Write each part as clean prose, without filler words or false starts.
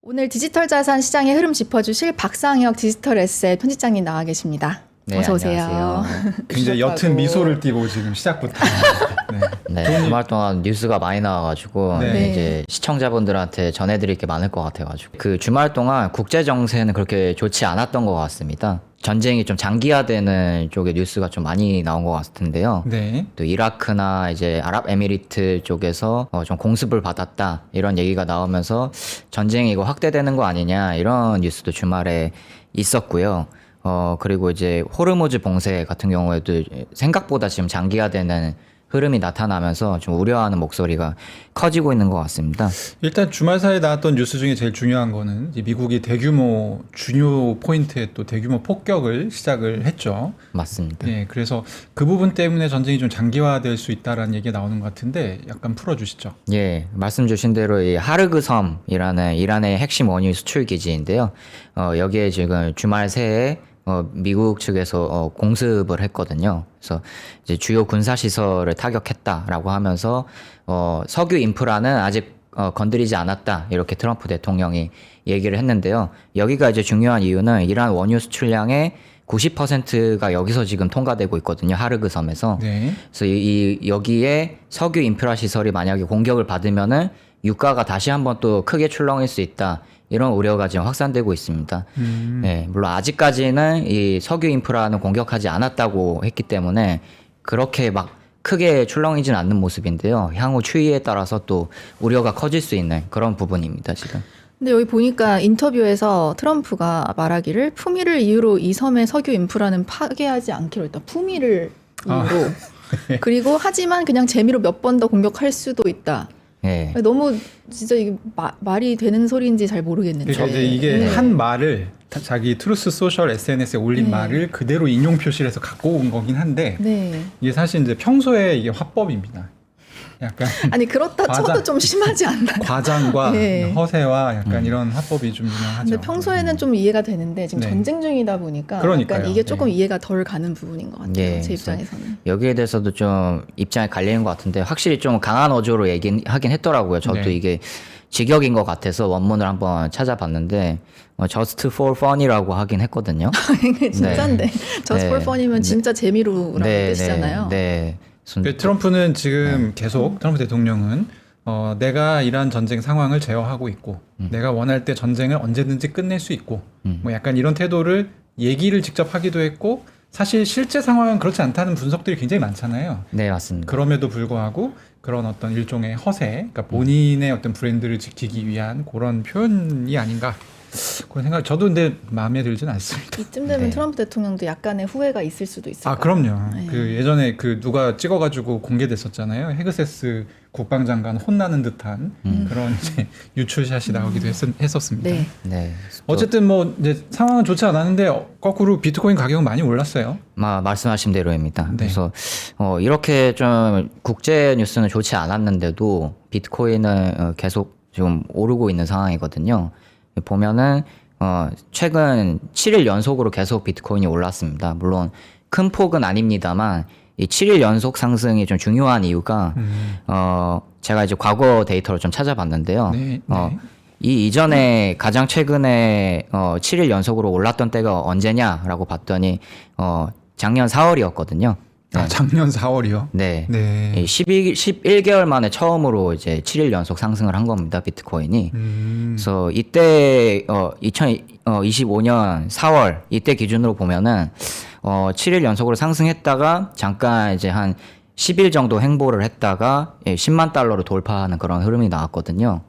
오늘 디지털 자산 시장의 흐름 짚어주실 박상혁 디지털 에셋 편집장님 나와 계십니다. 네, 어서 오세요. 안녕하세요. 굉장히 옅은 미소를 띠고 지금 시작부터. 네. 네, 주말 동안 뉴스가 많이 나와가지고 네. 이제 시청자분들한테 전해드릴 게 많을 것 같아가지고 그 주말 동안 국제 정세는 그렇게 좋지 않았던 것 같습니다. 전쟁이 좀 장기화되는 쪽의 뉴스가 좀 많이 나온 것 같은데요. 네. 또 이라크나 이제 아랍에미리트 쪽에서 좀 공습을 받았다 이런 얘기가 나오면서 전쟁이 이거 확대되는 거 아니냐 이런 뉴스도 주말에 있었고요. 그리고 이제 호르무즈 봉쇄 같은 경우에도 생각보다 지금 장기화되는 흐름이 나타나면서 좀 우려하는 목소리가 커지고 있는 것 같습니다. 일단 주말 사이에 나왔던 뉴스 중에 제일 중요한 거는 이제 미국이 대규모 중요 포인트에 또 대규모 폭격을 시작을 했죠. 맞습니다. 네, 그래서 그 부분 때문에 전쟁이 좀 장기화될 수 있다라는 얘기가 나오는 것 같은데 약간 풀어주시죠. 예, 말씀 주신 대로 이 하르그 섬이라는 이란의 핵심 원유 수출 기지인데요. 여기에 지금 주말 새해 미국 측에서 공습을 했거든요. 그래서 이제 주요 군사 시설을 타격했다라고 하면서 석유 인프라는 아직 건드리지 않았다 이렇게 트럼프 대통령이 얘기를 했는데요. 여기가 이제 중요한 이유는 이란 원유 수출량의 90%가 여기서 지금 통과되고 있거든요. 하르그 섬에서. 네. 그래서 여기에 석유 인프라 시설이 만약에 공격을 받으면은 유가가 다시 한번 또 크게 출렁일 수 있다. 이런 우려가 지금 확산되고 있습니다. 네, 물론 아직까지는 이 석유 인프라는 공격하지 않았다고 했기 때문에 그렇게 막 크게 출렁이진 않는 모습인데요. 향후 추이에 따라서 또 우려가 커질 수 있는 그런 부분입니다, 지금. 근데 여기 보니까 인터뷰에서 트럼프가 말하기를 품위를 이유로 이 섬의 석유 인프라는 파괴하지 않기로 했다. 품위를 이유로. 그리고 하지만 그냥 재미로 몇 번 더 공격할 수도 있다. 네. 너무 진짜 이게 말이 되는 소리인지 잘 모르겠는데. 그러니까 이제 이게 네. 한 말을 자기 트루스 소셜 SNS에 올린 네. 말을 그대로 인용 표시를 해서 갖고 온 거긴 한데 네. 이게 사실 이제 평소에 이게 화법입니다. 약간 아니 그렇다 쳐도 좀 심하지 않나요? 과장과 네. 허세와 약간 이런 화법이 좀 유명하죠. 근데 평소에는 좀 이해가 되는데 지금 네. 전쟁 중이다 보니까 그러니까요. 약간 이게 조금 네. 이해가 덜 가는 부분인 것 같아요. 예, 제 그래서 입장에서는. 여기에 대해서도 좀 입장이 갈리는 것 같은데 확실히 좀 강한 어조로 얘기하긴 했더라고요. 저도 네. 이게 직역인 것 같아서 원문을 한번 찾아봤는데 just for fun이라고 하긴 했거든요. 이게 진짜인데 just 네. for fun이면 진짜 재미로라는 뜻이잖아요. 네. 트럼프는 지금 계속 트럼프 대통령은 내가 이란 전쟁 상황을 제어하고 있고 내가 원할 때 전쟁을 언제든지 끝낼 수 있고 뭐 약간 이런 태도를 얘기를 직접 하기도 했고 사실 실제 상황은 그렇지 않다는 분석들이 굉장히 많잖아요. 네, 맞습니다. 그럼에도 불구하고 그런 어떤 일종의 허세, 그러니까 본인의 어떤 브랜드를 지키기 위한 그런 표현이 아닌가 그런 생각. 저도 근데 마음에 들진 않습니다. 이쯤 되면 네. 트럼프 대통령도 약간의 후회가 있을 수도 있을 아 것 같아요. 그럼요. 네. 그 예전에 그 누가 찍어가지고 공개됐었잖아요. 헤그세스 국방장관 혼나는 듯한 그런 이제 유출샷이 나오기도 했었습니다. 네. 네. 어쨌든 뭐 이제 상황은 좋지 않았는데 거꾸로 비트코인 가격은 많이 올랐어요. 말씀하신 대로입니다. 네. 그래서 이렇게 좀 국제 뉴스는 좋지 않았는데도 비트코인은 계속 지금 오르고 있는 상황이거든요. 보면은 최근 7일 연속으로 계속 비트코인이 올랐습니다. 물론 큰 폭은 아닙니다만 이 7일 연속 상승이 좀 중요한 이유가 제가 이제 과거 데이터를 좀 찾아봤는데요. 네, 이 이전에 가장 최근에 7일 연속으로 올랐던 때가 언제냐라고 봤더니 작년 4월이었거든요. 아, 작년 4월이요. 네. 네. 11개월 만에 처음으로 이제 7일 연속 상승을 한 겁니다. 비트코인이. 그래서 이때 2025년 4월 이때 기준으로 보면은 7일 연속으로 상승했다가 잠깐 이제 한 10일 정도 횡보를 했다가 10만 달러로 돌파하는 그런 흐름이 나왔거든요.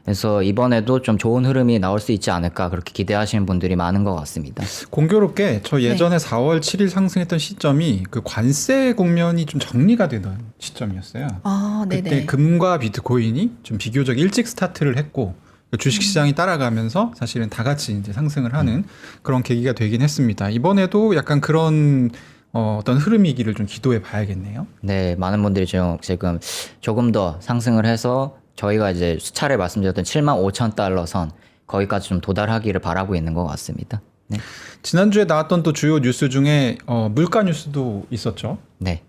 그래서 이번에도 좀 좋은 흐름이 나올 수 있지 않을까 그렇게 기대하시는 분들이 많은 것 같습니다. 공교롭게 저 예전에 4월 7일 상승했던 시점이 그 관세 국면이 좀 정리가 되던 시점이었어요. 아, 그때 네네. 금과 비트코인이 좀 비교적 일찍 스타트를 했고 주식시장이 따라가면서 사실은 다 같이 이제 상승을 하는 그런 계기가 되긴 했습니다. 이번에도 약간 그런 어떤 흐름이기를 좀 기도해 봐야겠네요. 네, 많은 분들이 지금 조금 더 상승을 해서 저희가 이제 수차례 말씀드렸던 7만 5천 달러 선 거기까지 좀 도달하기를 바라고 있는 것 같습니다. 네. 지난주에 나왔던 또 주요 뉴스 중에 물가 뉴스도 있었죠. 네.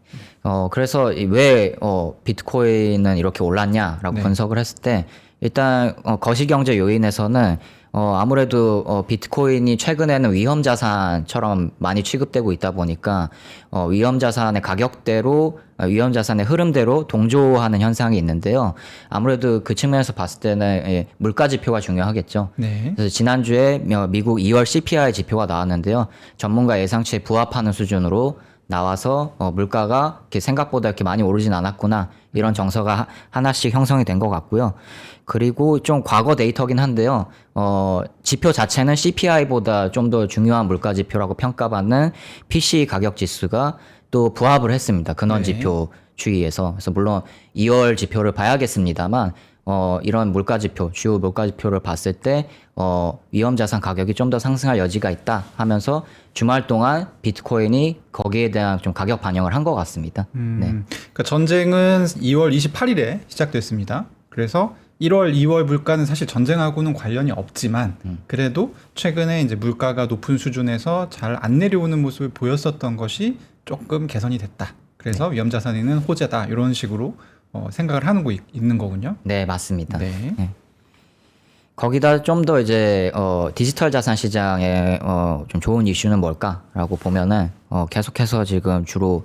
그래서 왜 비트코인은 이렇게 올랐냐라고 네. 분석을 했을 때 일단 거시경제 요인에서는 아무래도 비트코인이 최근에는 위험 자산처럼 많이 취급되고 있다 보니까 위험 자산의 가격대로 위험 자산의 흐름대로 동조하는 현상이 있는데요. 아무래도 그 측면에서 봤을 때는 물가 지표가 중요하겠죠. 네. 그래서 지난주에 미국 2월 CPI 지표가 나왔는데요. 전문가 예상치에 부합하는 수준으로 나와서 물가가 이렇게 생각보다 이렇게 많이 오르진 않았구나 이런 정서가 하나씩 형성이 된 것 같고요. 그리고 좀 과거 데이터긴 한데요. 지표 자체는 CPI보다 좀 더 중요한 물가 지표라고 평가받는 PCE 가격 지수가 또 부합을 했습니다. 근원 네. 지표 추이에서. 그래서 물론 2월 지표를 봐야겠습니다만 이런 물가 지표, 주요 물가 지표를 봤을 때 위험 자산 가격이 좀 더 상승할 여지가 있다 하면서 주말 동안 비트코인이 거기에 대한 좀 가격 반영을 한 것 같습니다. 네. 그러니까 전쟁은 2월 28일에 시작됐습니다. 그래서 1월, 2월 물가는 사실 전쟁하고는 관련이 없지만 그래도 최근에 이제 물가가 높은 수준에서 잘 안 내려오는 모습을 보였었던 것이 조금 개선이 됐다. 그래서 위험 자산에는 호재다. 이런 식으로 생각을 하는 거 있는 거군요. 네, 맞습니다. 네. 네. 거기다 좀 더 이제 디지털 자산 시장에 좀 좋은 이슈는 뭘까라고 보면은 계속해서 지금 주로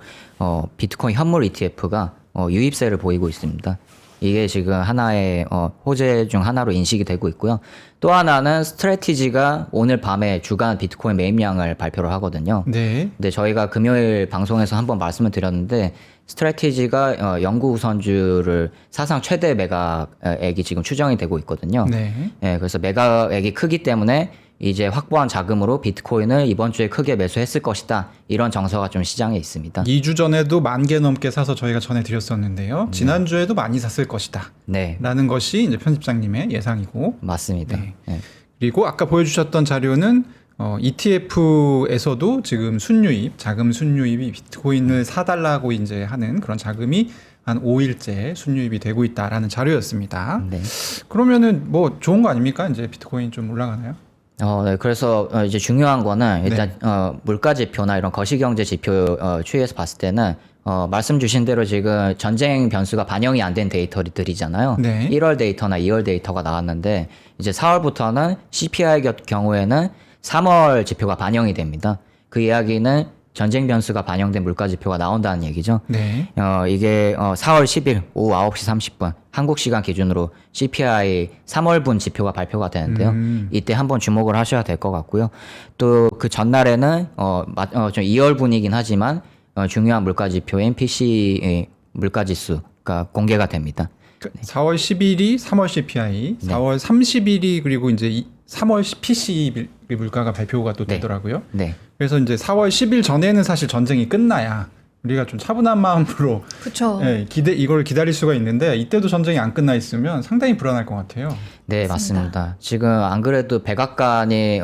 비트코인 현물 ETF가 유입세를 보이고 있습니다. 이게 지금 하나의 호재 중 하나로 인식이 되고 있고요. 또 하나는 스트래티지가 오늘 밤에 주간 비트코인 매입량을 발표를 하거든요. 네. 근데 저희가 금요일 방송에서 한번 말씀을 드렸는데 스트래티지가 영구 우선주를 사상 최대 매각액이 지금 추정이 되고 있거든요. 네. 예, 그래서 매각액이 크기 때문에 이제 확보한 자금으로 비트코인을 이번 주에 크게 매수했을 것이다. 이런 정서가 좀 시장에 있습니다. 2주 전에도 10,000개 넘게 사서 저희가 전해드렸었는데요. 지난주에도 많이 샀을 것이다. 네, 라는 것이 이제 편집장님의 예상이고. 맞습니다. 네. 예. 그리고 아까 보여주셨던 자료는 ETF에서도 지금 순유입, 자금 순유입이 비트코인을 사달라고 이제 하는 그런 자금이 한 5일째 순유입이 되고 있다라는 자료였습니다. 네. 그러면은 뭐 좋은 거 아닙니까? 이제 비트코인 좀 올라가나요? 네. 그래서 이제 중요한 거는 일단 네. 물가 지표나 이런 거시경제 지표 추이에서 봤을 때는 말씀 주신 대로 지금 전쟁 변수가 반영이 안 된 데이터들이잖아요. 네. 1월 데이터나 2월 데이터가 나왔는데 이제 4월부터는 CPI 경우에는 3월 지표가 반영이 됩니다. 그 이야기는 전쟁 변수가 반영된 물가 지표가 나온다는 얘기죠. 네. 이게 4월 10일 오후 9시 30분 한국 시간 기준으로 CPI 3월분 지표가 발표가 되는데요. 이때 한번 주목을 하셔야 될 것 같고요. 또 그 전날에는 좀 2월분이긴 하지만 중요한 물가 지표인 PC 물가 지수가 공개가 됩니다. 4월 10일이 3월 CPI, 4월 30일이 그리고 이제 3월 PCE 물가가 발표가 또 네. 되더라고요. 네. 그래서 이제 4월 10일 전에는 사실 전쟁이 끝나야 우리가 좀 차분한 마음으로 그렇죠. 이걸 기다릴 수가 있는데 이때도 전쟁이 안 끝나 있으면 상당히 불안할 것 같아요. 네, 맞습니다. 지금 안 그래도 백악관이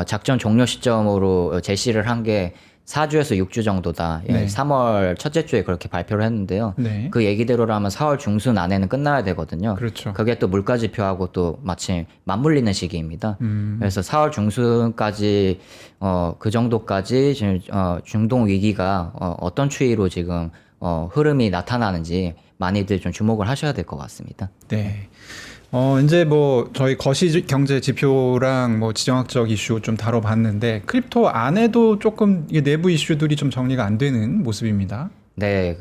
작전 종료 시점으로 제시를 한 게 4주에서 6주 정도다. 네. 3월 첫째 주에 그렇게 발표를 했는데요. 네. 그 얘기대로라면 4월 중순 안에는 끝나야 되거든요. 그렇죠. 그게 또 물가 지표하고 또 마침 맞물리는 시기입니다. 그래서 4월 중순까지 그 정도까지 지금 중동 위기가 어떤 추이로 지금 흐름이 나타나는지 많이들 좀 주목을 하셔야 될 것 같습니다. 네. 이제 뭐 저희 거시 경제 지표랑 뭐 지정학적 이슈 좀 다뤄봤는데 크립토 안에도 조금 이게 내부 이슈들이 좀 정리가 안 되는 모습입니다. 네,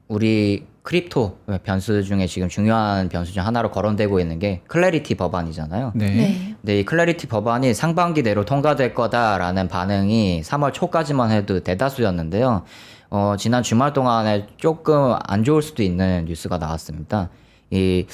우리 크립토 변수 중에 지금 중요한 변수 중 하나로 거론되고 있는 게 클래리티 법안이잖아요. 네. 네. 근데 이 클래리티 법안이 상반기 내로 통과될 거다라는 반응이 3월 초까지만 해도 대다수였는데요. 지난 주말 동안에 조금 안 좋을 수도 있는 뉴스가 나왔습니다. 이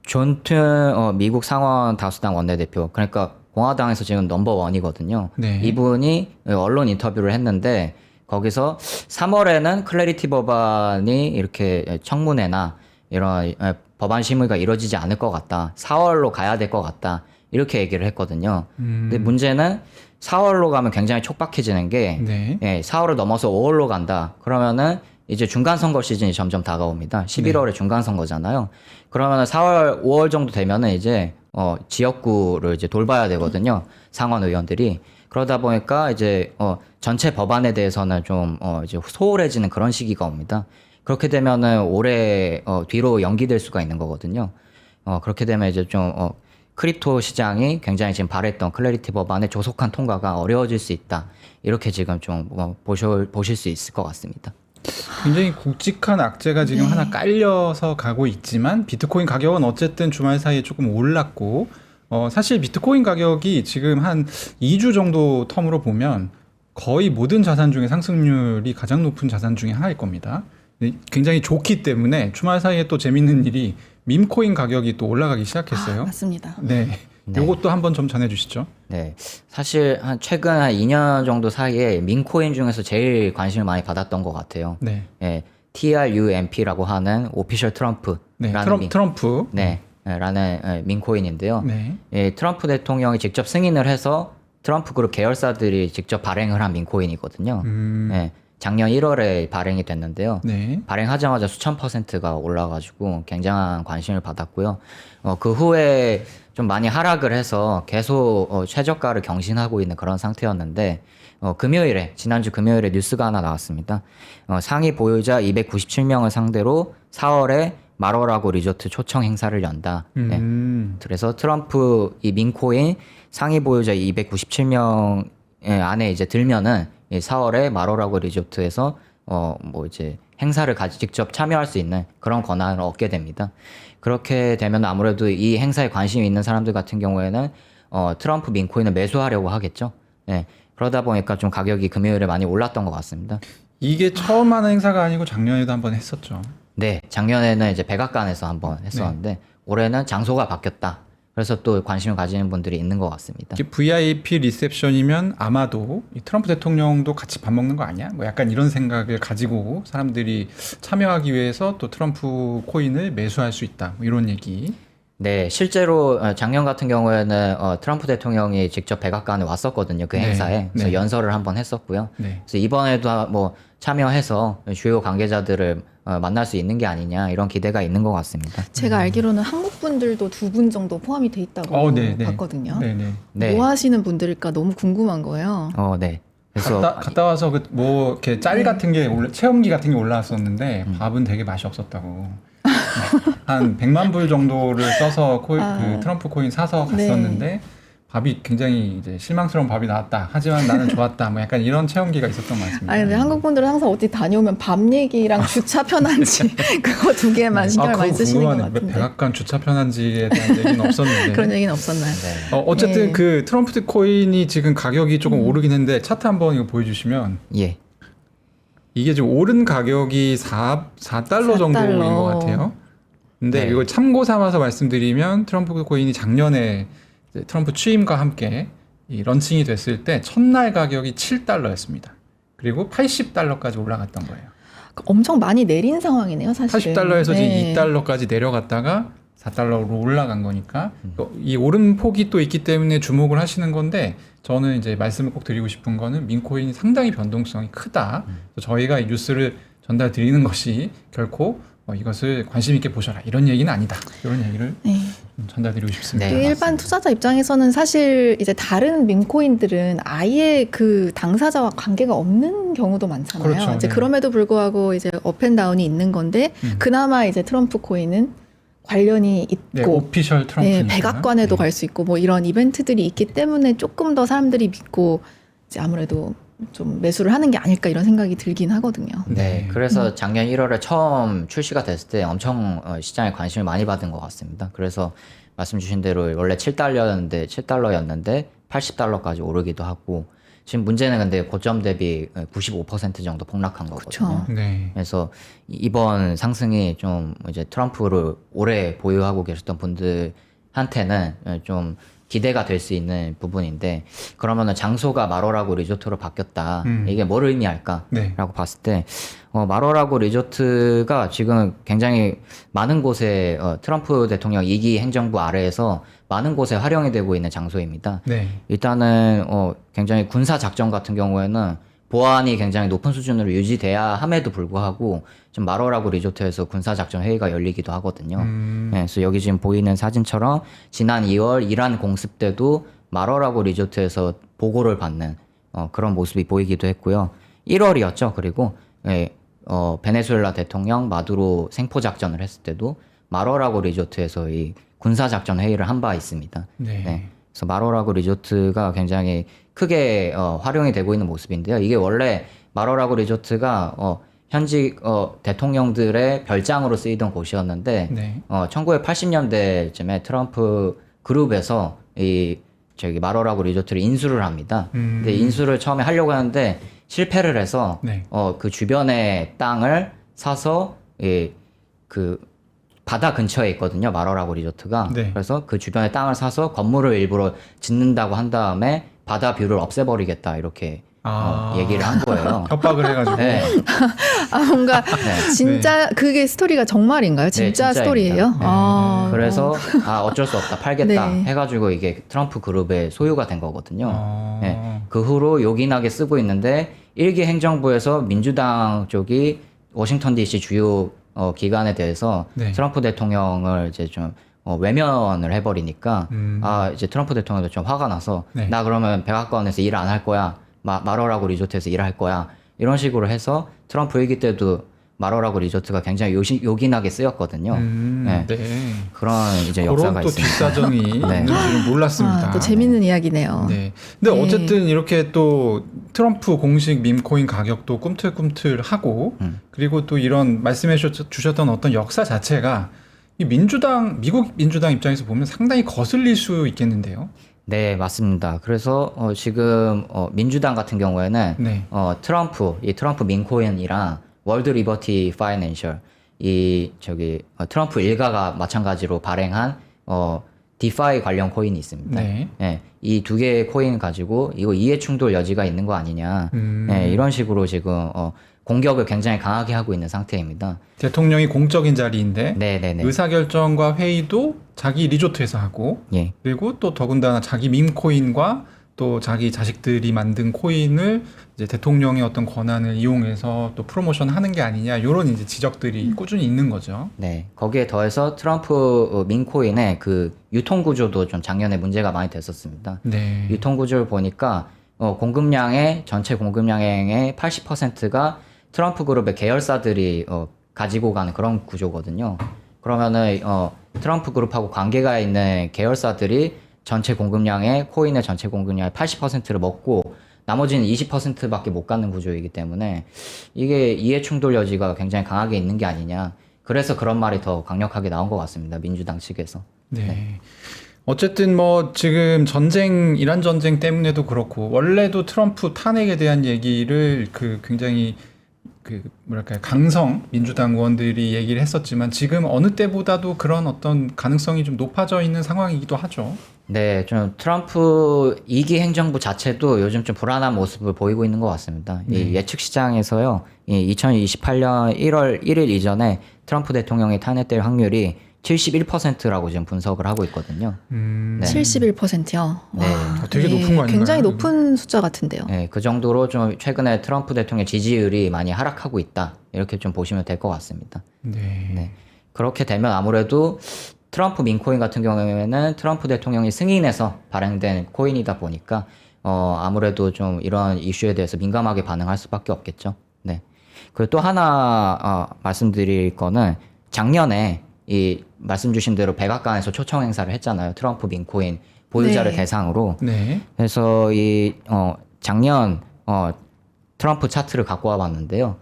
존튼 미국 상원 다수당 원내대표, 그러니까 공화당에서 지금 넘버원이거든요. 네. 이분이 언론 인터뷰를 했는데 거기서 3월에는 클래리티 법안이 이렇게 청문회나 이런 법안 심의가 이루어지지 않을 것 같다. 4월로 가야 될 것 같다. 이렇게 얘기를 했거든요. 근데 문제는 4월로 가면 굉장히 촉박해지는 게 네. 4월을 넘어서 5월로 간다. 그러면은 이제 중간선거 시즌이 점점 다가옵니다. 11월에 중간선거잖아요. 그러면은 4월, 5월 정도 되면은 이제 지역구를 이제 돌봐야 되거든요. 상원 의원들이. 그러다 보니까 이제 전체 법안에 대해서는 좀 이제 소홀해지는 그런 시기가 옵니다. 그렇게 되면은 올해 뒤로 연기될 수가 있는 거거든요. 그렇게 되면 이제 좀 크립토 시장이 굉장히 지금 바랬던 클래리티 법안의 조속한 통과가 어려워질 수 있다. 이렇게 지금 좀 보실 수 있을 것 같습니다. 굉장히 굵직한 악재가 지금 네. 하나 깔려서 가고 있지만 비트코인 가격은 어쨌든 주말 사이에 조금 올랐고 사실 비트코인 가격이 지금 한 2주 정도 텀으로 보면 거의 모든 자산 중에 상승률이 가장 높은 자산 중에 하나일 겁니다. 굉장히 좋기 때문에 주말 사이에 또 재밌는 일이 밈코인 가격이 또 올라가기 시작했어요. 맞습니다. 네. 네. 요것도 한번 좀 전해주시죠. 네. 사실 최근 한 2년 정도 사이에 민코인 중에서 제일 관심을 많이 받았던 것 같아요. 네. 예, TRUMP라고 하는 오피셜 트럼프라는 네. 트럼프. 라는 민코인인데요. 네. 예, 트럼프 대통령이 직접 승인을 해서 트럼프 그룹 계열사들이 직접 발행을 한 민코인이거든요. 예, 작년 1월에 발행이 됐는데요. 네. 발행하자마자 수천 %가 올라가지고 굉장한 관심을 받았고요. 그 후에 좀 많이 하락을 해서 계속 최저가를 경신하고 있는 그런 상태였는데 지난주 금요일에 뉴스가 하나 나왔습니다. 상위 보유자 297명을 상대로 4월에 마로라고 리조트 초청 행사를 연다. 네. 그래서 트럼프 이 민코인 상위 보유자 297명 안에 이제 들면은 4월에 마로라고 리조트에서 이제 행사를 직접 참여할 수 있는 그런 권한을 얻게 됩니다. 그렇게 되면 아무래도 이 행사에 관심이 있는 사람들 같은 경우에는 트럼프 민코인을 매수하려고 하겠죠. 네. 그러다 보니까 좀 가격이 금요일에 많이 올랐던 것 같습니다. 이게 처음 하는 행사가 아니고 작년에도 한번 했었죠. 네, 작년에는 이제 백악관에서 한번 했었는데 올해는 장소가 바뀌었다. 그래서 또 관심을 가지는 분들이 있는 것 같습니다. VIP 리셉션이면 아마도 이 트럼프 대통령도 같이 밥 먹는 거 아니야? 뭐 약간 이런 생각을 가지고 사람들이 참여하기 위해서 또 트럼프 코인을 매수할 수 있다. 뭐 이런 얘기. 네, 실제로 작년 같은 경우에는 트럼프 대통령이 직접 백악관에 왔었거든요. 그 네, 행사에. 그래서 네. 연설을 한번 했었고요. 네. 그래서 이번에도 뭐 참여해서 주요 관계자들을 만날 수 있는 게 아니냐 이런 기대가 있는 것 같습니다. 제가 알기로는 한국 분들도 2분 정도 포함이 돼 있다고 네, 네. 봤거든요. 네네. 네. 뭐 하시는 분들일까 너무 궁금한 거예요. 네. 그래서 갔다 와서 뭐 이렇게 짤 같은 게 체험기 같은 게 올라왔었는데 밥은 되게 맛이 없었다고. 한 100만 불 정도를 써서 그 트럼프 코인 사서 갔었는데 밥이 굉장히 이제 실망스러운 밥이 나왔다. 하지만 나는 좋았다. 뭐 약간 이런 체험기가 있었던 것 같습니다. 아니 근데 한국 분들은 항상 어디 다녀오면 밥 얘기랑 주차 편한지 그거 두 개만 신경을 많이 쓰시는 것 같은데. 백악관 주차 편한지에 대한 얘기는 없었는데. 그런 얘기는 없었나요? 네. 어쨌든 네. 그 트럼프 코인이 지금 가격이 조금 오르긴 했는데 차트 한번 이거 보여주시면 예. 이게 지금 오른 가격이 4달러 정도인 것 같아요. 근데 네. 이거 참고 삼아서 말씀드리면 트럼프 코인이 작년에 이제 트럼프 취임과 함께 이 런칭이 됐을 때 첫날 가격이 7달러였습니다. 그리고 80달러까지 올라갔던 거예요. 엄청 많이 내린 상황이네요, 사실은. 80달러에서 네. 지금 2달러까지 내려갔다가 4달러로 올라간 거니까 이 오른 폭이 또 있기 때문에 주목을 하시는 건데 저는 이제 말씀을 꼭 드리고 싶은 거는 민코인이 상당히 변동성이 크다. 저희가 이 뉴스를 전달 드리는 것이 결코 이것을 관심 있게 보셔라 이런 얘기는 아니다. 이런 얘기를 네. 전달드리고 싶습니다. 네, 또 일반 맞습니다. 투자자 입장에서는 사실 이제 다른 민코인들은 아예 그 당사자와 관계가 없는 경우도 많잖아요. 그렇죠. 이제 네. 그럼에도 불구하고 이제 업앤다운이 있는 건데 그나마 이제 트럼프 코인은 관련이 네, 있고 오피셜 트럼프니까. 백악관에도 갈 수 있고 뭐 이런 이벤트들이 있기 때문에 조금 더 사람들이 믿고 이제 아무래도 좀 매수를 하는 게 아닐까 이런 생각이 들긴 하거든요. 네, 그래서 작년 1월에 처음 출시가 됐을 때 엄청 시장에 관심을 많이 받은 것 같습니다. 그래서 말씀 주신 대로 원래 7달러였는데 80달러까지 오르기도 하고 지금 문제는 근데 고점 대비 95% 정도 폭락한 거거든요. 그쵸. 네. 그래서 이번 상승이 좀 이제 트럼프를 오래 보유하고 계셨던 분들한테는 좀 기대가 될 수 있는 부분인데 그러면은 장소가 마로라고 리조트로 바뀌었다. 이게 뭘 의미할까라고 네. 봤을 때 마로라고 리조트가 지금 굉장히 많은 곳에 트럼프 대통령 2기 행정부 아래에서 많은 곳에 활용이 되고 있는 장소입니다. 네. 일단은 굉장히 군사 작전 같은 경우에는 보안이 굉장히 높은 수준으로 유지돼야 함에도 불구하고 지금 마로라고 리조트에서 군사작전 회의가 열리기도 하거든요. 네, 그래서 여기 지금 보이는 사진처럼 지난 2월 이란 공습 때도 마로라고 리조트에서 보고를 받는 그런 모습이 보이기도 했고요. 1월이었죠. 그리고 베네수엘라 대통령 마두로 생포작전을 했을 때도 마로라고 리조트에서 이 군사작전 회의를 한 바 있습니다. 네. 네. 그래서 마로라고 리조트가 굉장히 크게 활용이 되고 있는 모습인데요. 이게 원래 마로라고 리조트가 현직 대통령들의 별장으로 쓰이던 곳이었는데 네. 1980년대쯤에 트럼프 그룹에서 마로라고 리조트를 인수를 합니다. 근데 인수를 처음에 하려고 하는데 실패를 해서 네. 그 주변의 땅을 사서 그 바다 근처에 있거든요. 마로라고 리조트가. 네. 그래서 그 주변에 땅을 사서 건물을 일부러 짓는다고 한 다음에 바다 뷰를 없애버리겠다 이렇게 얘기를 한 거예요. 협박을 해가지고. 네. 뭔가 네. 진짜 그게 스토리가 정말인가요? 진짜 진짜입니다. 스토리예요? 네. 그래서 어쩔 수 없다 팔겠다 네. 해가지고 이게 트럼프 그룹의 소유가 된 거거든요. 어. 네. 그 후로 요긴하게 쓰고 있는데 일기 행정부에서 민주당 쪽이 워싱턴 DC 주요 기관에 대해서 네. 트럼프 대통령을 이제 좀 외면을 해버리니까 이제 트럼프 대통령도 좀 화가 나서 네. 나 그러면 백악관에서 일 안 할 거야 마로라고 리조트에서 일할 거야 이런 식으로 해서 트럼프 일기 때도 마로라고 리조트가 굉장히 요긴하게 쓰였거든요. 네. 그런 이제 그런 역사가 또 있습니다. 뒷사정이 네. 있는 줄은 몰랐습니다. 또 재밌는 이야기네요. 네. 근데 네. 어쨌든 이렇게 또 트럼프 공식 밈코인 가격도 꿈틀꿈틀하고 그리고 또 이런 말씀해 주셨던 어떤 역사 자체가 이 미국 민주당 입장에서 보면 상당히 거슬릴 수 있겠는데요. 네, 맞습니다. 그래서 지금 민주당 같은 경우에는 네. 트럼프 민코인이랑 월드 리버티 파이낸셜 트럼프 일가가 마찬가지로 발행한 디파이 관련 코인이 있습니다. 네. 네, 이 두 개의 코인 가지고 이거 이해 충돌 여지가 있는 거 아니냐. 네, 이런 식으로 지금 공격을 굉장히 강하게 하고 있는 상태입니다. 대통령이 공적인 자리인데 네네네. 의사결정과 회의도 자기 리조트에서 하고 예. 그리고 또 더군다나 자기 밈코인과 또 자기 자식들이 만든 코인을 이제 대통령의 어떤 권한을 이용해서 또 프로모션하는 게 아니냐 이런 이제 지적들이 꾸준히 있는 거죠. 네, 거기에 더해서 트럼프 민코인의 그 유통 구조도 좀 작년에 문제가 많이 됐었습니다. 네. 유통 구조를 보니까 전체 공급량의 80%가 트럼프 그룹의 계열사들이 가지고 가는 그런 구조거든요. 그러면은 트럼프 그룹하고 관계가 있는 계열사들이 코인의 전체 공급량의 80%를 먹고 나머지는 20%밖에 못 갖는 구조이기 때문에 이게 이해 충돌 여지가 굉장히 강하게 있는 게 아니냐. 그래서 그런 말이 더 강력하게 나온 것 같습니다. 민주당 측에서. 네. 어쨌든 뭐 지금 이란 전쟁 때문에도 그렇고 원래도 트럼프 탄핵에 대한 얘기를 굉장히 강성 민주당 의원들이 얘기를 했었지만 지금 어느 때보다도 그런 어떤 가능성이 좀 높아져 있는 상황이기도 하죠. 네, 좀 트럼프 2기 행정부 자체도 요즘 좀 불안한 모습을 보이고 있는 것 같습니다. 이 예측 시장에서요, 2028년 1월 1일 이전에 트럼프 대통령이 탄핵될 확률이 71%라고 지금 분석을 하고 있거든요. 네. 71%요. 네. 되게 높은 거 아닌가요? 굉장히 높은 숫자 같은데요. 네, 그 정도로 좀 최근에 트럼프 대통령 지지율이 많이 하락하고 있다. 이렇게 좀 보시면 될 것 같습니다. 네. 네. 그렇게 되면 아무래도 트럼프 민코인 같은 경우에는 트럼프 대통령이 승인해서 발행된 코인이다 보니까 아무래도 좀 이런 이슈에 대해서 민감하게 반응할 수밖에 없겠죠. 네. 그리고 또 하나 말씀드릴 거는 작년에 이 말씀 주신 대로 백악관에서 초청 행사를 했잖아요. 트럼프 민코인 보유자를 네. 대상으로. 네. 그래서 작년 트럼프 차트를 갖고 와봤는데요.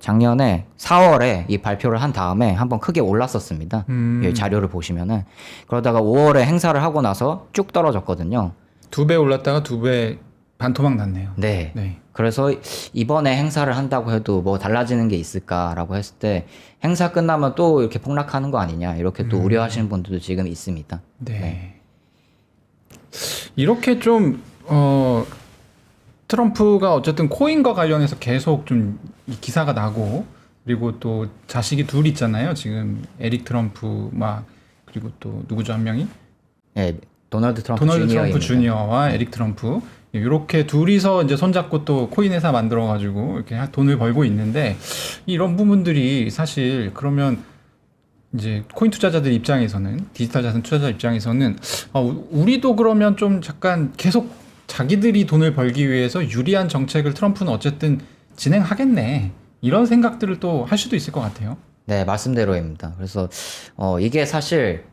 작년에 4월에 이 발표를 한 다음에 한번 크게 올랐었습니다. 이 자료를 보시면은. 그러다가 5월에 행사를 하고 나서 쭉 떨어졌거든요. 2배 올랐다가 2배 반토막 났네요. 네. 네. 그래서 이번에 행사를 한다고 해도 뭐 달라지는 게 있을까라고 했을 때 행사 끝나면 또 이렇게 폭락하는 거 아니냐 이렇게 또 우려하시는 분들도 지금 있습니다. 네. 네. 이렇게 좀 트럼프가 어쨌든 코인과 관련해서 계속 좀 이 기사가 나고 그리고 또 자식이 둘 있잖아요. 지금 에릭 트럼프 그리고 또 누구죠 한 명이? 네, 도널드 트럼프 트럼프 주니어입니다. 주니어와 에릭 트럼프 이렇게 둘이서 이제 손잡고 또 코인 회사 만들어 가지고 이렇게 돈을 벌고 있는데 이런 부분들이 사실 그러면 이제 코인 투자자들 입장에서는 디지털 자산 투자자 입장에서는 우리도 그러면 좀 잠깐 계속 자기들이 돈을 벌기 위해서 유리한 정책을 트럼프는 어쨌든 진행하겠네 이런 생각들을 또 할 수도 있을 것 같아요. 네, 말씀대로입니다. 그래서 이게 사실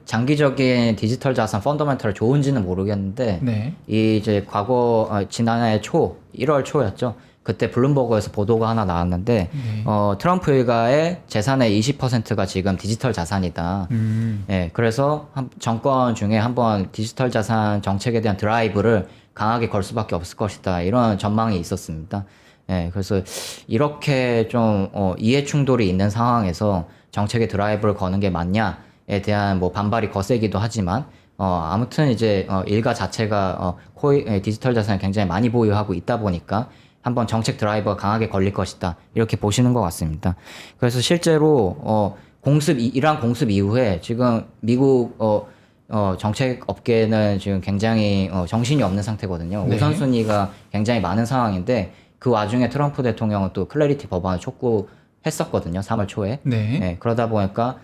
장기적인 디지털 자산 펀더멘털 좋은지는 모르겠는데 네. 이 이제 과거 지난해 1월 초였죠. 그때 블룸버그에서 보도가 하나 나왔는데 네. 트럼프 일가의 재산의 20%가 지금 디지털 자산이다. 예, 그래서 정권 중에 한번 디지털 자산 정책에 대한 드라이브를 강하게 걸 수밖에 없을 것이다. 이런 전망이 있었습니다. 예, 그래서 이렇게 좀 이해 충돌이 있는 상황에서 정책의 드라이브를 거는 게 맞냐에 대한 뭐 반발이 거세기도 하지만 아무튼 이제 일가 자체가 디지털 자산을 굉장히 많이 보유하고 있다 보니까 한번 정책 드라이버가 강하게 걸릴 것이다. 이렇게 보시는 것 같습니다. 그래서 실제로 이러한 공습 이후에 지금 미국 정책 업계는 지금 굉장히 정신이 없는 상태거든요. 네. 우선순위가 굉장히 많은 상황인데 그 와중에 트럼프 대통령은 또 클래리티 법안을 촉구했었거든요. 3월 초에. 네. 네, 그러다 보니까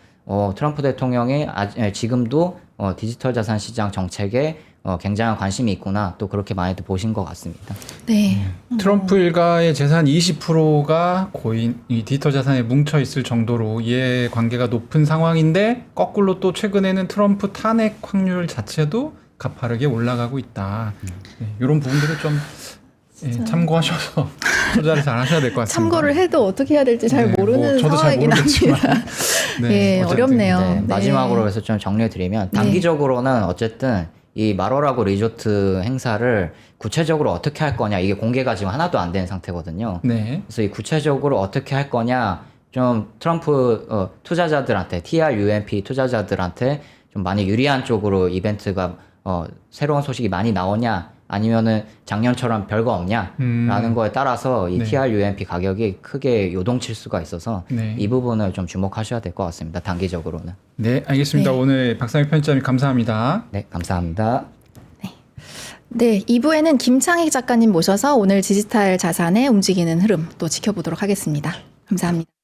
트럼프 대통령이 지금도 디지털 자산 시장 정책에 굉장한 관심이 있구나. 또 그렇게 많이들 보신 것 같습니다. 네. 트럼프 일가의 재산 20%가 고인 이 디지털 자산에 뭉쳐 있을 정도로 이해 관계가 높은 상황인데 거꾸로 또 최근에는 트럼프 탄핵 확률 자체도 가파르게 올라가고 있다. 네, 이런 부분들을 좀 참고하셔서 투자를 잘 하셔야 될 것 같습니다. 참고를 해도 어떻게 해야 될지 잘 네, 모르는 저도 잘 상황이긴 모르겠지만. 합니다. 네, 네, 어쨌든. 어렵네요. 네, 네. 마지막으로 해서 좀 정리해드리면 단기적으로는 어쨌든 이 마로라고 리조트 행사를 구체적으로 어떻게 할 거냐 이게 공개가 지금 하나도 안 된 상태거든요. 네. 그래서 이 구체적으로 어떻게 할 거냐 좀 트럼프 투자자들한테 TRUMP 투자자들한테 좀 많이 유리한 쪽으로 이벤트가 새로운 소식이 많이 나오냐 아니면은 작년처럼 별거 없냐라는 거에 따라서 이 네. TRUMP 가격이 크게 요동칠 수가 있어서 네. 이 부분을 좀 주목하셔야 될 것 같습니다. 단기적으로는. 네, 알겠습니다. 네. 오늘 박상희 편집장님 감사합니다. 네, 감사합니다. 네, 2부에는 김창익 작가님 모셔서 오늘 디지털 자산의 움직이는 흐름 또 지켜보도록 하겠습니다. 감사합니다.